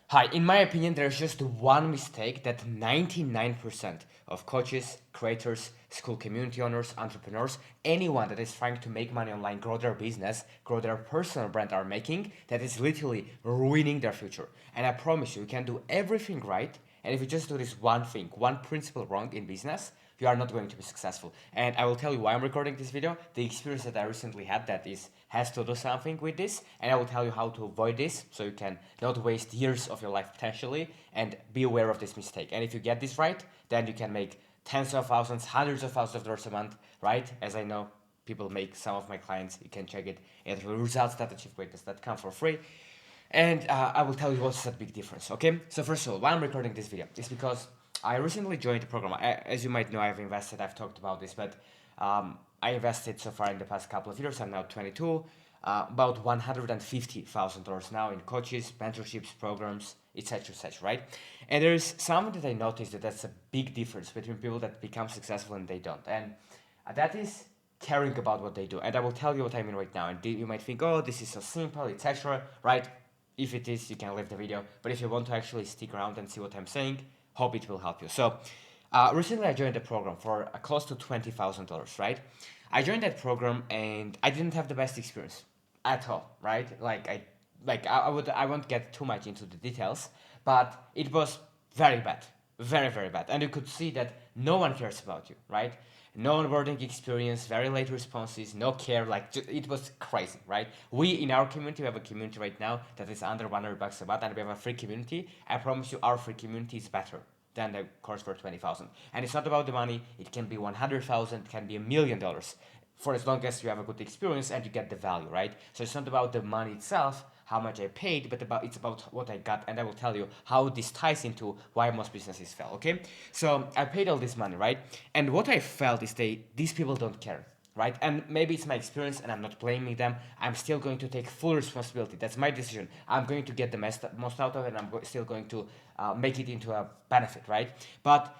Hi, in my opinion, there's just one mistake that 99% of coaches, creators, school community owners, entrepreneurs, anyone that is trying to make money online, grow their business, grow their personal brand are making, that is literally ruining their future. And I promise you can do everything right. And if you just do this one thing, one principle wrong in business, you are not going to be successful. And I will tell you why I'm recording this video. The experience that I recently had that is has to do something with this, and I will tell you how to avoid this so you can not waste years of your life potentially and be aware of this mistake. And if you get this right, then you can make tens of thousands, hundreds of thousands of dollars a month, right? As I know people make, some of my clients, you can check it at results.achievegreatness.com for free. And I will tell you what's that big difference, okay? So first of all, why I'm recording this video is because I recently joined the program. As you might know, I've talked about this, but I invested so far in the past couple of years. I'm now 22, about $150,000 now in coaches, mentorships, programs, etc., etc., right? And there's something that I noticed that's a big difference between people that become successful and they don't. And that is caring about what they do. And I will tell you what I mean right now. And you might think, oh, this is so simple, etc., right? If it is, you can leave the video. But if you want to actually stick around and see what I'm saying, hope it will help you. So, recently I joined the program for close to $20,000, right? I joined that program and I didn't have the best experience at all, right? I won't get too much into the details, but it was very bad, very very bad, and you could see that no one cares about you, right? No onboarding experience, very late responses, no care. It was crazy, right? We in our community, we have a community right now that is under $100 a month, and we have a free community. I promise you, our free community is better than the course for 20,000. And it's not about the money. It can be 100,000, it can be $1,000,000 for as long as you have a good experience and you get the value, right? So it's not about the money itself, how much I paid, but it's about what I got, and I will tell you how this ties into why most businesses fail. Okay, so I paid all this money, right? And what I felt is these people don't care, right? And maybe it's my experience, and I'm not blaming them. I'm still going to take full responsibility. That's my decision. I'm going to get the most out of it, and still going to make it into a benefit, right? But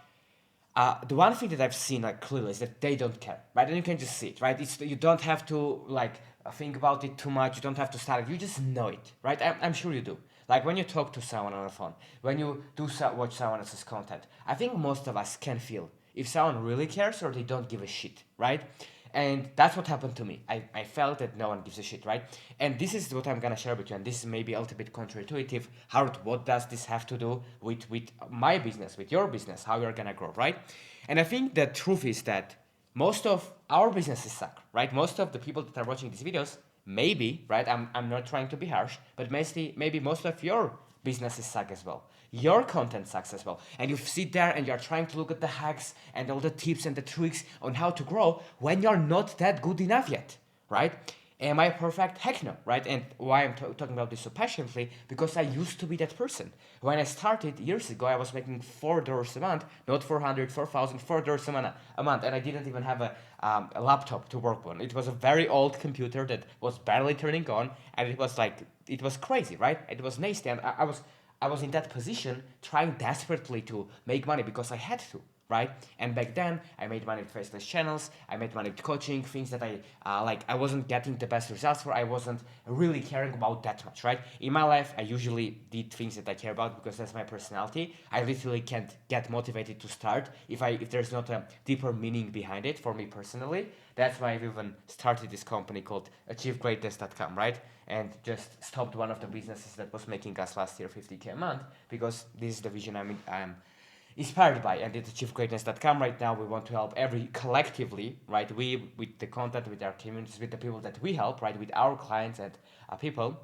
the one thing that I've seen like clearly is that they don't care, right? And you can just see it, right? You don't have to like think about it too much. You don't have to study. You just know it, right? I'm sure you do. Like when you talk to someone on the phone, when you watch someone else's content, I think most of us can feel if someone really cares or they don't give a shit, right? And that's what happened to me. I felt that no one gives a shit, right? And this is what I'm gonna share with you. And this is maybe a little bit counterintuitive. Harold, what does this have to do with my business, with your business, how you're gonna grow, right? And I think the truth is that most of our businesses suck, right? Most of the people that are watching these videos, maybe, right? I'm not trying to be harsh, but maybe most of your businesses suck as well. Your content sucks as well. And you sit there and you're trying to look at the hacks and all the tips and the tricks on how to grow when you're not that good enough yet, right? Am I perfect? Heck no, right? And why I'm talking about this so passionately, because I used to be that person. When I started years ago, I was making $4 a month, not 400, 4,000, $4 a month, and I didn't even have a laptop to work on. It was a very old computer that was barely turning on, and it was crazy, right? It was nasty, and I was in that position trying desperately to make money because I had to, right? And back then, I made money with faceless channels. I made money with coaching, things that I wasn't getting the best results for. I wasn't really caring about that much, right? In my life, I usually did things that I care about because that's my personality. I literally can't get motivated to start if there's not a deeper meaning behind it for me personally. That's why I've even started this company called AchieveGreatness.com, right? And just stopped one of the businesses that was making us last year 50K a month because this is the vision I'm inspired by. And at achievegreatness.com right now, we want to help every collectively, right? We, with the content, with our communities, with the people that we help, right? With our clients and people,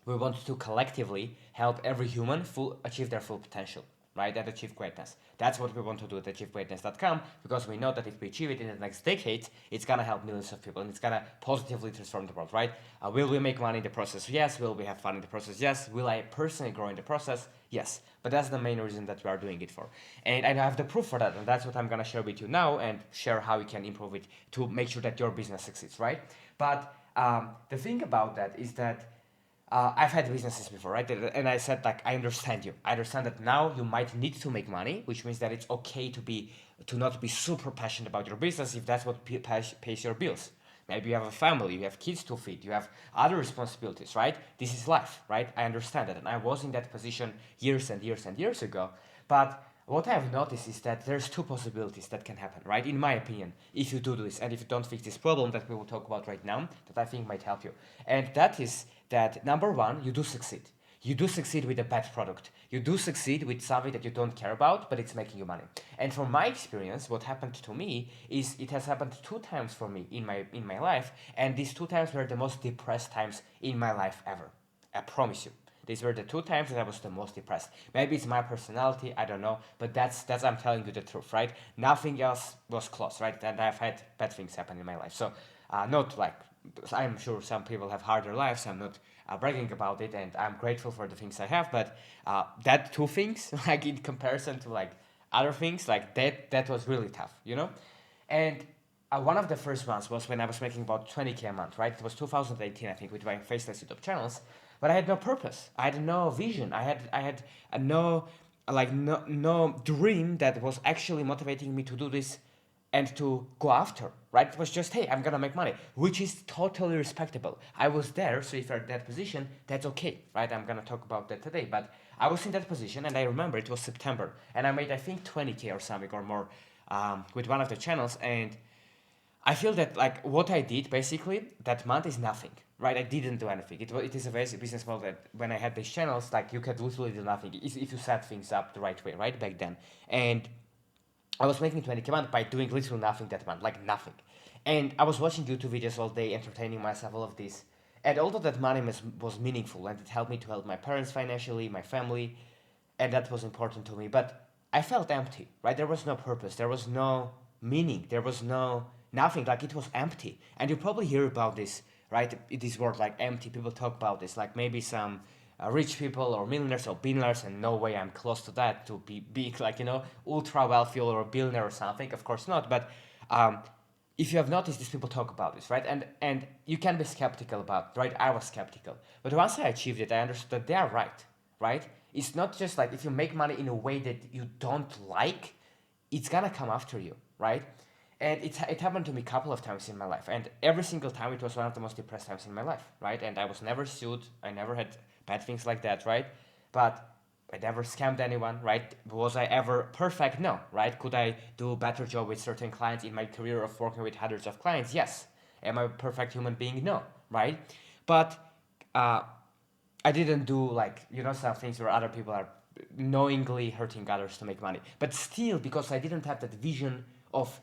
we want to collectively help every human achieve their full potential, right? And achieve greatness. That's what we want to do at achievegreatness.com because we know that if we achieve it in the next decade, it's gonna help millions of people and it's gonna positively transform the world, right? Will we make money in the process? Yes. Will we have fun in the process? Yes. Will I personally grow in the process? Yes. But that's the main reason that we are doing it for. And I have the proof for that, and that's what I'm gonna share with you now and share how you can improve it to make sure that your business succeeds, right? But the thing about that is that I've had businesses before, right? And I said like, I understand you. I understand that now you might need to make money, which means that it's okay to not be super passionate about your business if that's what pays your bills. Maybe you have a family, you have kids to feed, you have other responsibilities, right? This is life, right? I understand that. And I was in that position years and years and years ago. But what I have noticed is that there's two possibilities that can happen, right? In my opinion, if you do this and if you don't fix this problem that we will talk about right now, that I think might help you. And that is that number one, you do succeed. You do succeed with a bad product. You do succeed with something that you don't care about, but it's making you money. And from my experience, what happened to me is it has happened two times for me in my life, and these two times were the most depressed times in my life ever. I promise you. These were the two times that I was the most depressed. Maybe it's my personality, I don't know, but that's I'm telling you the truth, right? Nothing else was close, right? And I've had bad things happen in my life. So, not like I'm sure some people have harder lives. I'm not bragging about it, and I'm grateful for the things I have. But that two things, like in comparison to like other things, like that was really tough, you know. And one of the first ones was when I was making about 20K a month, right? It was 2018, I think, with my faceless YouTube channels. But I had no purpose. I had no vision. I had no no dream that was actually motivating me to do this and to go after, right? It was just, hey, I'm gonna make money, which is totally respectable. I was there, so if you're in that position, that's okay, right? I'm gonna talk about that today, but I was in that position, and I remember it was September, and I made, I think, 20K or something or more with one of the channels, and I feel that like what I did basically that month is nothing, right? I didn't do anything. It is a basic business model that when I had these channels, like you could literally do nothing if you set things up the right way, right? Back then. And I was making 20K a month by doing literally nothing that month, like nothing. And I was watching YouTube videos all day, entertaining myself, all of this. And although that money was meaningful and it helped me to help my parents financially, my family, and that was important to me, but I felt empty, right? There was no purpose, there was no meaning, there was no nothing, like it was empty. And you probably hear about this, right? This word like empty, people talk about this, like maybe some rich people or millionaires or billionaires, and no way I'm close to that to be big, like, ultra wealthy or a billionaire or something. Of course not. But if you have noticed, these people talk about this, right? And you can be skeptical about it, right? I was skeptical. But once I achieved it, I understood that they are right, right? It's not just like if you make money in a way that you don't like, it's gonna come after you, right? And it happened to me a couple of times in my life, and every single time it was one of the most depressed times in my life, right? And I was never sued, I never had bad things like that, right? But I never scammed anyone, right? Was I ever perfect? No, right? Could I do a better job with certain clients in my career of working with hundreds of clients? Yes. Am I a perfect human being? No, right? But uh, I didn't do like some things where other people are knowingly hurting others to make money. But still, because I didn't have that vision of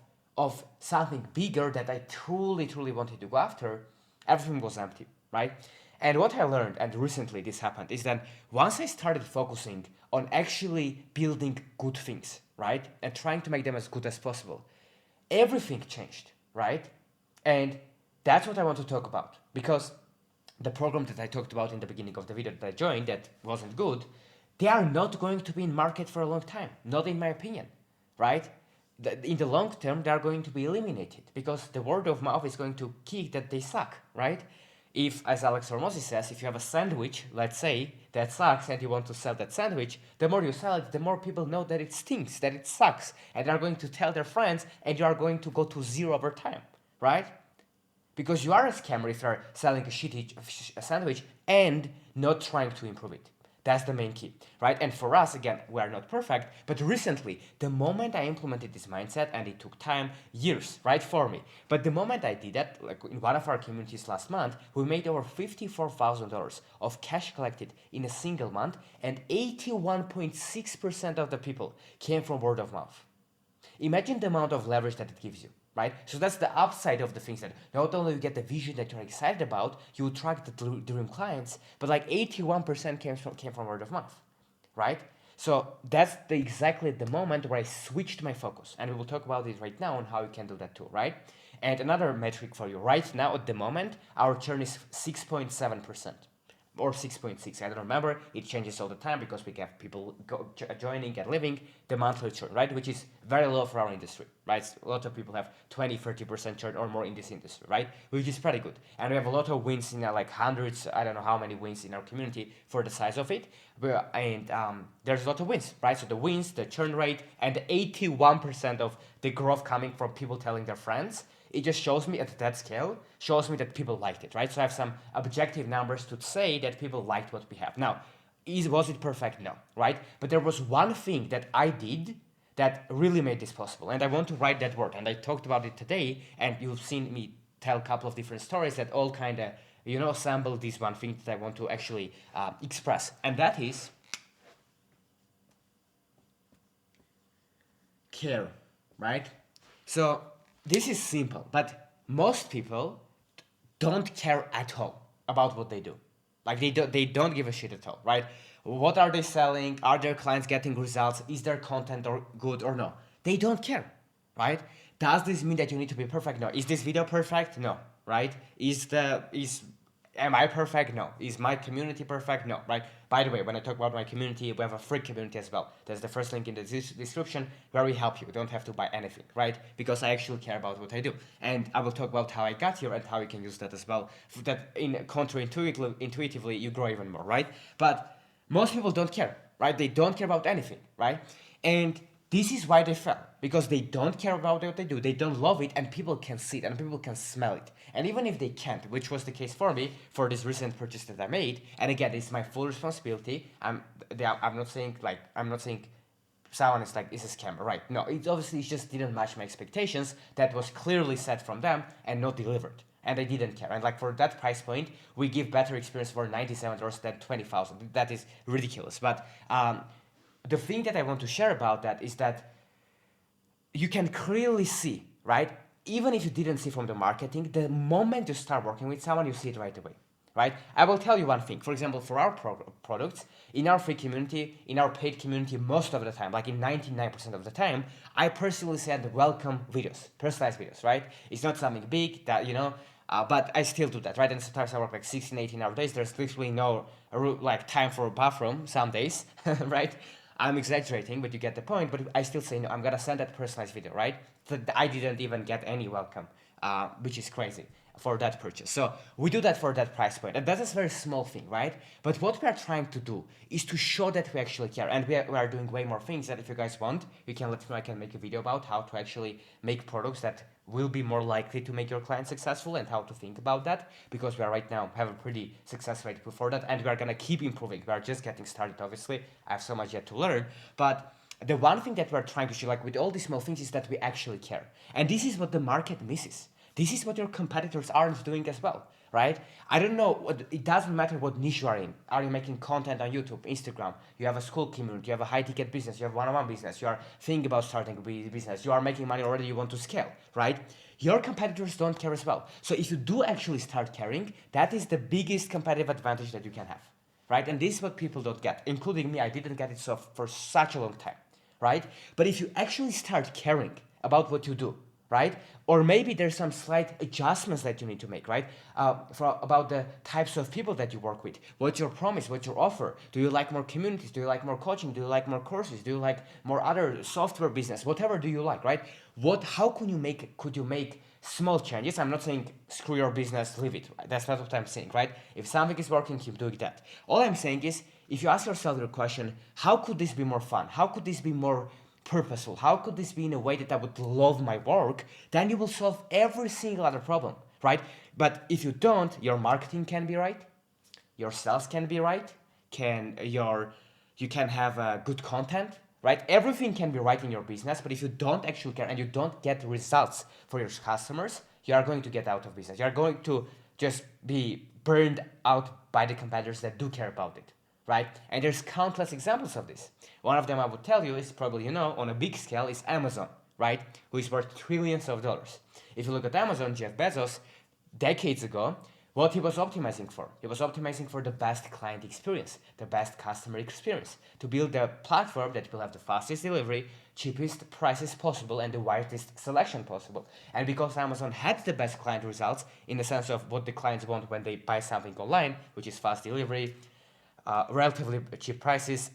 something bigger that I truly wanted to go after, everything was empty, right? And what I learned, and recently this happened, is that once I started focusing on actually building good things, right, and trying to make them as good as possible, everything changed, right? And that's what I want to talk about, because the program that I talked about in the beginning of the video that I joined that wasn't good, they are not going to be in market for a long time, not in my opinion, right? In the long term, they are going to be eliminated because the word of mouth is going to kick that they suck, right? If, as Alex Hormozzi says, if you have a sandwich, let's say, that sucks and you want to sell that sandwich, the more you sell it, the more people know that it stinks, that it sucks, and they're going to tell their friends, and you are going to go to zero over time, right? Because you are a scammer if you're selling a shitty sandwich and not trying to improve it. That's the main key, right? And for us, again, we are not perfect, but recently, the moment I implemented this mindset, and it took time, years, right, for me, but the moment I did that, like in one of our communities last month, we made over $54,000 of cash collected in a single month, and 81.6% of the people came from word of mouth. Imagine the amount of leverage that it gives you, right? So that's the upside of the things that not only you get the vision that you're excited about, you attract the dream clients, but like 81% came from word of mouth, right? So that's exactly the moment where I switched my focus, and we will talk about it right now on how you can do that too, right? And another metric for you, right now at the moment, our churn is 6.7% or 6.6. I don't remember. It changes all the time because we have people joining and leaving the monthly churn, right? Which is very low for our industry, right? A lot of people have 20-30% churn or more in this industry, right? Which is pretty good. And we have a lot of wins in like hundreds, I don't know how many wins in our community for the size of it. And there's a lot of wins, right? So the wins, the churn rate, and 81% of the growth coming from people telling their friends it just shows me at that scale, shows me that people liked it, right? So I have some objective numbers to say that people liked what we have. Now, was it perfect? No, right? But there was one thing that I did that really made this possible, and I want to write that word. And I talked about it today, and you've seen me tell a couple of different stories that all kind of assemble this one thing that I want to actually express, and that is care, right? So this is simple, but most people don't care at all about what they do. Like they don't give a shit at all, right? What are they selling? Are their clients getting results? Is their content or good or no? They don't care, right? Does this mean that you need to be perfect? No. Is this video perfect? No, right? Am I perfect? No. Is my community perfect? No, right? By the way, when I talk about my community, we have a free community as well. There's the first link in the description where we help you. You don't have to buy anything, right? Because I actually care about what I do. And I will talk about how I got here and how you can use that as well. That in intuitively you grow even more, right? But most people don't care, right? They don't care about anything, right? And this is why they fail, because they don't care about what they do, they don't love it, and people can see it, and people can smell it. And even if they can't, which was the case for me, for this recent purchase that I made, and again, it's my full responsibility. I'm not saying someone is like, it's a scam, right? No, it just didn't match my expectations that was clearly set from them and not delivered. And I didn't care. And like for that price point, we give better experience for $97 than $20,000. That is ridiculous. But the thing that I want to share about that is that you can clearly see, right? Even if you didn't see from the marketing, the moment you start working with someone, you see it right away, right? I will tell you one thing. For example, for our products, in our free community, in our paid community, most of the time, like in 99% of the time, I personally send welcome videos, personalized videos, right? It's not something big that, but I still do that, right? And sometimes I work like 16, 18-hour days. There's literally no time for a bathroom some days, right? I'm exaggerating, but you get the point. But I still say, no, I'm going to send that personalized video, right? So I didn't even get any welcome, which is crazy for that purchase. So we do that for that price point. And that is a very small thing, right? But what we are trying to do is to show that we actually care. And we are doing way more things that if you guys want, you can let me know. I can make a video about how to actually make products that will be more likely to make your client successful and how to think about that, because we are right now have a pretty success rate for that, and we are going to keep improving. We are just getting started, obviously. I have so much yet to learn, but the one thing that we're trying to show, like with all these small things, is that we actually care. And this is what the market misses. This is what your competitors aren't doing as well, right? I don't know, it doesn't matter what niche you are in. Are you making content on YouTube, Instagram? You have a school community, you have a high-ticket business, you have one-on-one business, you are thinking about starting a business, you are making money already, you want to scale, right? Your competitors don't care as well. So if you do actually start caring, that is the biggest competitive advantage that you can have, right? And this is what people don't get, including me. I didn't get it for such a long time, right? But if you actually start caring about what you do, right? Or maybe there's some slight adjustments that you need to make, right? About the types of people that you work with. What's your promise? What's your offer? Do you like more communities? Do you like more coaching? Do you like more courses? Do you like more other software business? Whatever do you like, right? How could you make small changes? I'm not saying screw your business, leave it. Right? That's not what I'm saying, right? If something is working, keep doing that. All I'm saying is, if you ask yourself the question, how could this be more fun? How could this be more purposeful? How could this be in a way that I would love my work? Then you will solve every single other problem, right? But if you don't, your marketing can be right, your sales can be right, you can have good content, right? Everything can be right in your business, but if you don't actually care and you don't get results for your customers, you are going to get out of business. You are going to just be burned out by the competitors that do care about it, right? And there's countless examples of this. One of them I would tell you is probably, on a big scale, is Amazon, right? Who is worth trillions of dollars. If you look at Amazon, Jeff Bezos, decades ago, what he was optimizing for? He was optimizing for the best client experience, the best customer experience, to build a platform that will have the fastest delivery, cheapest prices possible, and the widest selection possible. And because Amazon had the best client results in the sense of what the clients want when they buy something online, which is fast delivery, relatively cheap prices,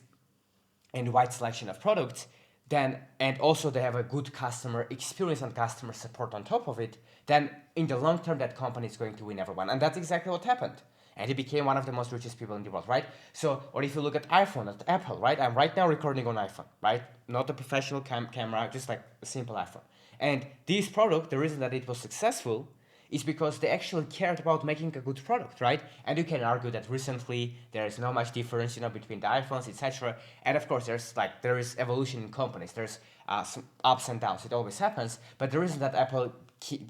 and wide selection of products, and also they have a good customer experience and customer support on top of it, then in the long term that company is going to win everyone. And that's exactly what happened. And he became one of the most richest people in the world, right? So, or if you look at iPhone, at Apple, right? I'm right now recording on iPhone, right? Not a professional camera, just like a simple iPhone. And this product, the reason that it was successful is because they actually cared about making a good product, right? And you can argue that recently there is not much difference, between the iPhones, etc. And of course, there is evolution in companies. There's some ups and downs. It always happens. But the reason that Apple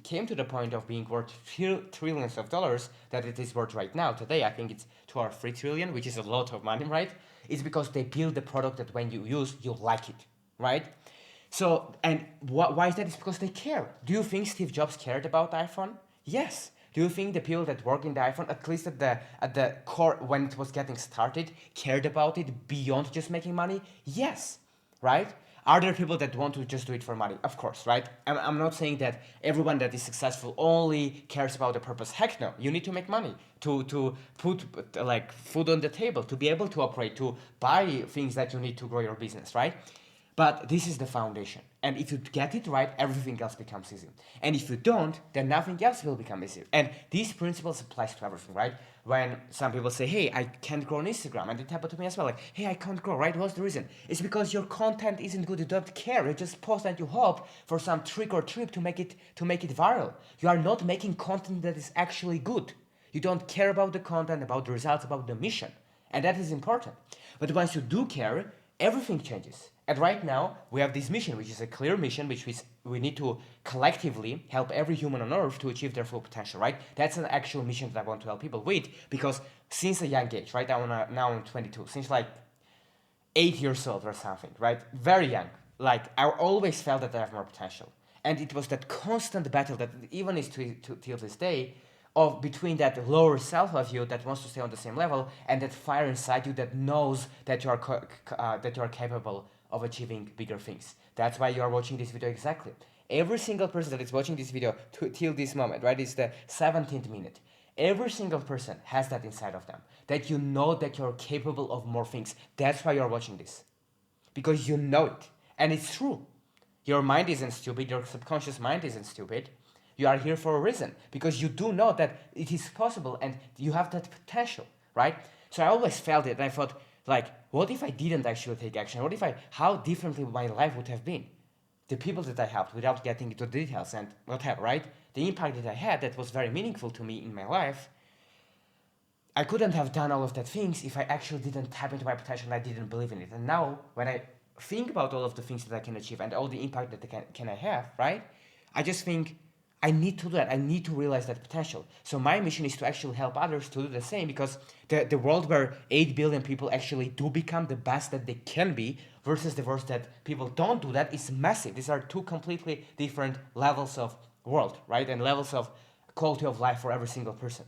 came to the point of being worth trillions of dollars that it is worth right now, today, I think it's 2 or 3 trillion, which is a lot of money, right? Is because they build the product that when you use, you like it, right? So, and why is that? It's because they care. Do you think Steve Jobs cared about the iPhone? Yes. Do you think the people that work in the iPhone, at least at the core when it was getting started, cared about it beyond just making money? Yes, right? Are there people that want to just do it for money? Of course, right? I'm not saying that everyone that is successful only cares about the purpose. Heck no, you need to make money to put like food on the table, to be able to operate, to buy things that you need to grow your business, right? But this is the foundation. And if you get it right, everything else becomes easy. And if you don't, then nothing else will become easy. And these principles applies to everything, right? When some people say, hey, I can't grow on Instagram, and it happened to me as well, like, hey, I can't grow, right? What's the reason? It's because your content isn't good, you don't care, you just post and you hope for some trick or trip to make it viral. You are not making content that is actually good. You don't care about the content, about the results, about the mission. And that is important. But once you do care, everything changes. And right now, we have this mission, which is a clear mission, which we need to collectively help every human on earth to achieve their full potential, right? That's an actual mission that I want to help people with, because since a young age, right, now I'm 22, since like 8 years old or something, right, very young, like I always felt that I have more potential. And it was that constant battle that even is till this day, of between that lower self of you that wants to stay on the same level and that fire inside you that knows that you are capable of achieving bigger things. That's why you are watching this video exactly. Every single person that is watching this video till this moment, right, it's the 17th minute. Every single person has that inside of them, that you know that you're capable of more things. That's why you're watching this, because you know it, and it's true. Your mind isn't stupid, your subconscious mind isn't stupid. You are here for a reason, because you do know that it is possible and you have that potential, right? So I always felt it, and I thought, like, what if I didn't actually take action? How differently my life would have been? The people that I helped, without getting into details and whatever, right? The impact that I had that was very meaningful to me in my life, I couldn't have done all of that things if I actually didn't tap into my potential and I didn't believe in it. And now, when I think about all of the things that I can achieve and all the impact that I have, right? I just think I need to do that. I need to realize that potential. So my mission is to actually help others to do the same, because the world where 8 billion people actually do become the best that they can be versus the world that people don't do that is massive. These are two completely different levels of world, right? And levels of quality of life for every single person,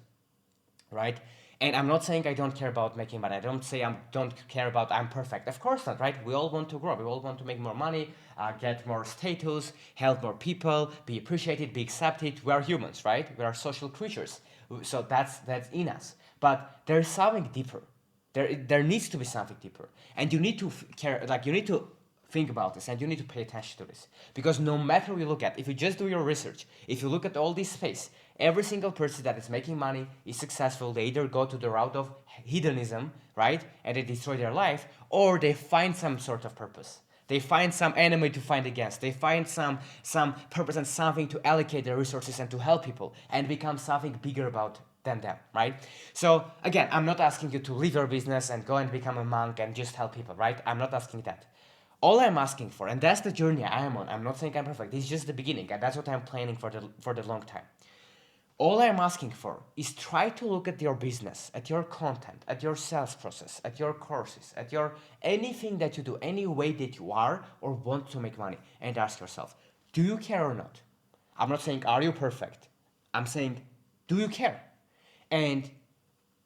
right? And I'm not saying I don't care about making money. I don't say I don't care about I'm perfect. Of course not, right? We all want to grow. We all want to make more money, get more status, help more people, be appreciated, be accepted. We are humans, right? We are social creatures. So that's in us. But there's something deeper. There needs to be something deeper. And you need to care, like you need to think about this and you need to pay attention to this. Because no matter what you look at, if you just do your research, if you look at all this space, every single person that is making money is successful. They either go to the route of hedonism, right, and they destroy their life, or they find some sort of purpose. They find some enemy to fight against. They find some purpose and something to allocate their resources and to help people and become something bigger than them, right? So again, I'm not asking you to leave your business and go and become a monk and just help people, right? I'm not asking that. All I'm asking for, and that's the journey I am on. I'm not saying I'm perfect. This is just the beginning, and that's what I'm planning for the long time. All I'm asking for is try to look at your business, at your content, at your sales process, at your courses, at your anything that you do, any way that you are or want to make money, and ask yourself, do you care or not? I'm not saying are you perfect. I'm saying, do you care? And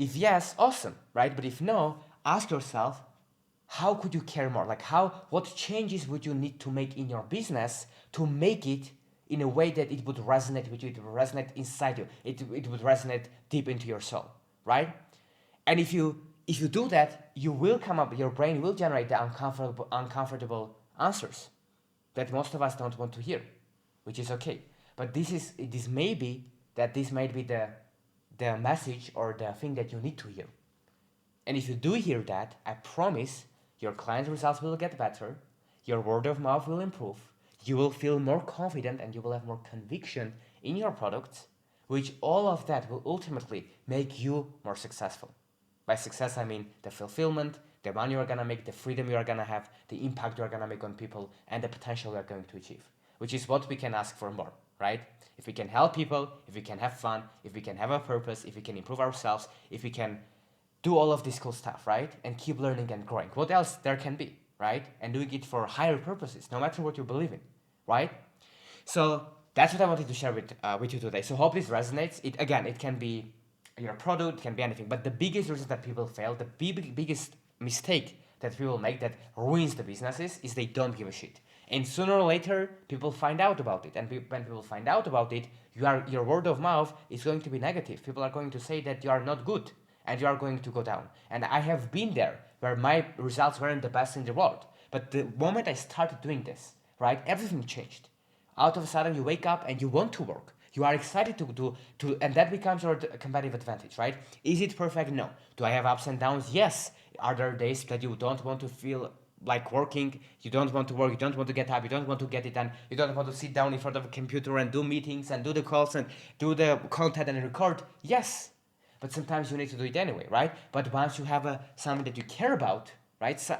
if yes, awesome, right? But if no, ask yourself, how could you care more? Like what changes would you need to make in your business to make it in a way that it would resonate with you, it would resonate inside you, it would resonate deep into your soul, right? And if you do that, you will come up, your brain will generate the uncomfortable answers that most of us don't want to hear, which is okay. But this may be the message or the thing that you need to hear. And if you do hear that, I promise your client results will get better, your word of mouth will improve, you will feel more confident and you will have more conviction in your products, which all of that will ultimately make you more successful. By success, I mean the fulfillment, the money you're gonna make, the freedom you're gonna have, the impact you're gonna make on people, and the potential you're going to achieve, which is what we can ask for more, right? If we can help people, if we can have fun, if we can have a purpose, if we can improve ourselves, if we can do all of this cool stuff, right? And keep learning and growing. What else there can be, right? And doing it for higher purposes, no matter what you believe in, right? So that's what I wanted to share with you today. So hope this resonates. It can be your product, it can be anything. But the biggest reason that people fail, the biggest mistake that people make that ruins the businesses is they don't give a shit. And sooner or later, people find out about it. And when people find out about it, your word of mouth is going to be negative. People are going to say that you are not good and you are going to go down. And I have been there where my results weren't the best in the world. But the moment I started doing this, right, everything changed. Out of a sudden, you wake up and you want to work. You are excited and that becomes your competitive advantage, right? Is it perfect? No. Do I have ups and downs? Yes. Are there days that you don't want to feel like working? You don't want to work. You don't want to get up. You don't want to get it done. You don't want to sit down in front of a computer and do meetings and do the calls and do the content and record? Yes. But sometimes you need to do it anyway, right? But once you have something that you care about, right? So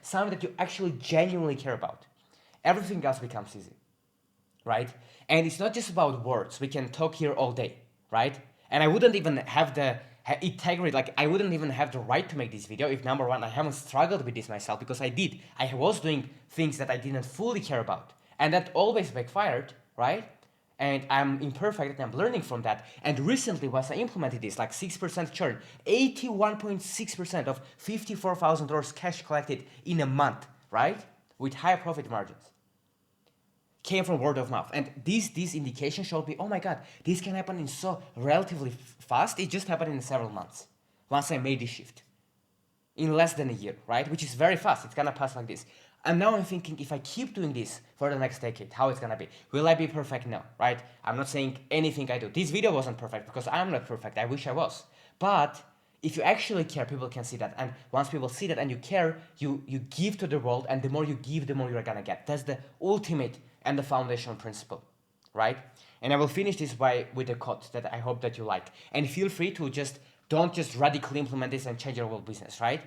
something that you actually genuinely care about, everything else becomes easy, right? And it's not just about words. We can talk here all day, right? And I wouldn't even have the integrity, like I wouldn't even have the right to make this video if, number one, I haven't struggled with this myself, because I did. I was doing things that I didn't fully care about. And that always backfired, right? And I'm imperfect and I'm learning from that. And recently, once I implemented this, like 6% churn, 81.6% of $54,000 cash collected in a month, right? With high profit margins, came from word of mouth. And these indications showed me, oh my God, this can happen in so relatively fast. It just happened in several months once I made this shift. In less than a year, right? Which is very fast. It's gonna pass like this. And now I'm thinking, if I keep doing this for the next decade, how it's gonna be? Will I be perfect? No, right? I'm not saying anything I do. This video wasn't perfect because I'm not perfect. I wish I was. But if you actually care, people can see that. And once people see that and you care, you give to the world, and the more you give, the more you're gonna get. That's the ultimate and the foundational principle, right? And I will finish this with a quote that I hope that you like. And feel free to don't just radically implement this and change your whole business, right?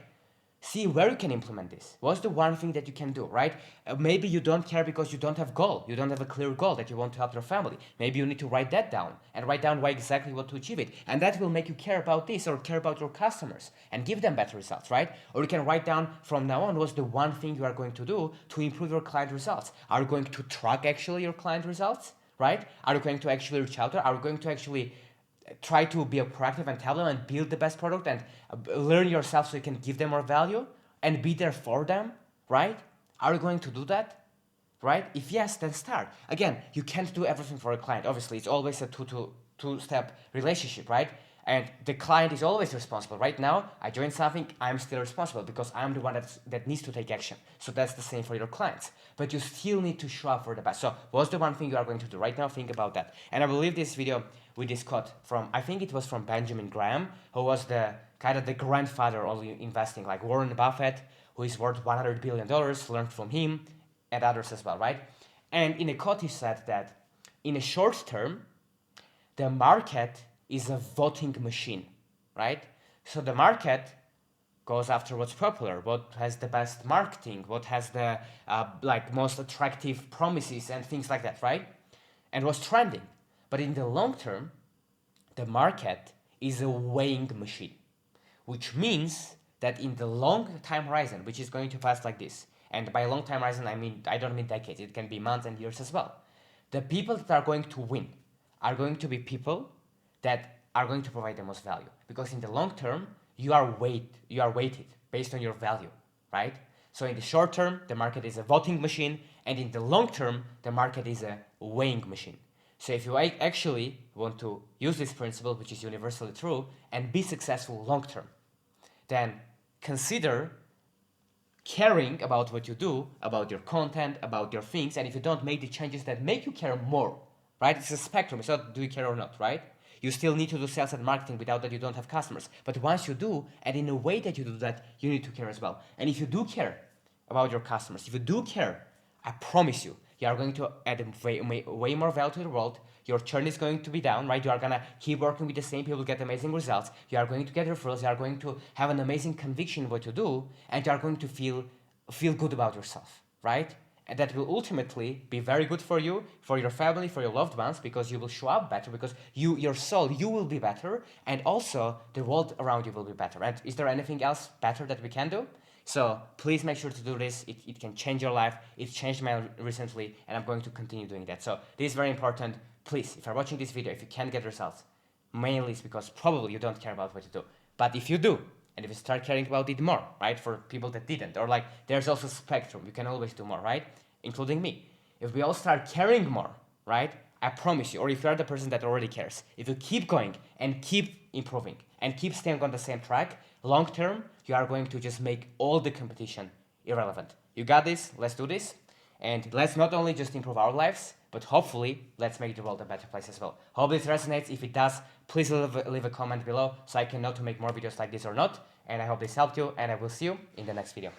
See where you can implement this. What's the one thing that you can do, right? Maybe you don't care because you don't have goal. You don't have a clear goal that you want to help your family. Maybe you need to write that down and write down why exactly you want to achieve it. And that will make you care about this or care about your customers and give them better results, right? Or you can write down from now on what's the one thing you are going to do to improve your client results. Are you going to track actually your client results, right? Are you going to actually reach out? Are you going to actually try to be proactive and tell them and build the best product and learn yourself so you can give them more value and be there for them, right? Are you going to do that, right? If yes, then start. Again, you can't do everything for a client. Obviously, it's always a two-step relationship, right? And the client is always responsible. Right now, I joined something, I'm still responsible because I'm the one that needs to take action. So that's the same for your clients. But you still need to show up for the best. So what's the one thing you are going to do right now? Think about that. And I will leave this video with this quote from, I think it was from Benjamin Graham, who was the kind of the grandfather of investing, like Warren Buffett, who is worth $100 billion, learned from him and others as well, right? And in a quote, he said that in a short term, the market is a voting machine, right? So the market goes after what's popular, what has the best marketing, what has the most attractive promises and things like that, right? And what's trending. But in the long term, the market is a weighing machine, which means that in the long time horizon, which is going to pass like this, and by long time horizon, I don't mean decades, it can be months and years as well. The people that are going to win are going to be people that are going to provide the most value, because in the long term, you are weighted based on your value, right? So in the short term, the market is a voting machine, and in the long term, the market is a weighing machine. So if you actually want to use this principle, which is universally true, and be successful long term, then consider caring about what you do, about your content, about your things, and if you don't make the changes that make you care more, right? It's a spectrum. It's not do you care or not, right? You still need to do sales and marketing. Without that, you don't have customers. But once you do, and in a way that you do that, you need to care as well. And if you do care about your customers, if you do care, I promise you, You are going to add way more value to the world. Your churn is going to be down, right? You are gonna keep working with the same people, get amazing results. You are going to get referrals. You are going to have an amazing conviction in what you do, and you are going to feel good about yourself, right? And that will ultimately be very good for you, for your family, for your loved ones, because you will show up better, because your soul, you will be better, and also the world around you will be better. And is there anything else better that we can do? So please make sure to do this. It can change your life. It changed mine recently, and I'm going to continue doing that. So this is very important. Please, if you're watching this video, if you can't get results, mainly it's because probably you don't care about what you do. But if you do, and if you start caring about it more, right, for people that didn't, or like there's also spectrum, you can always do more, right, including me. If we all start caring more, right, I promise you, or if you're the person that already cares, if you keep going and keep improving and keep staying on the same track, long term, you are going to just make all the competition irrelevant. You got this, let's do this, and let's not only just improve our lives, but hopefully let's make the world a better place as well. Hope this resonates. If it does, please leave a comment below so I can know to make more videos like this or not. And I hope this helped you, and I will see you in the next video.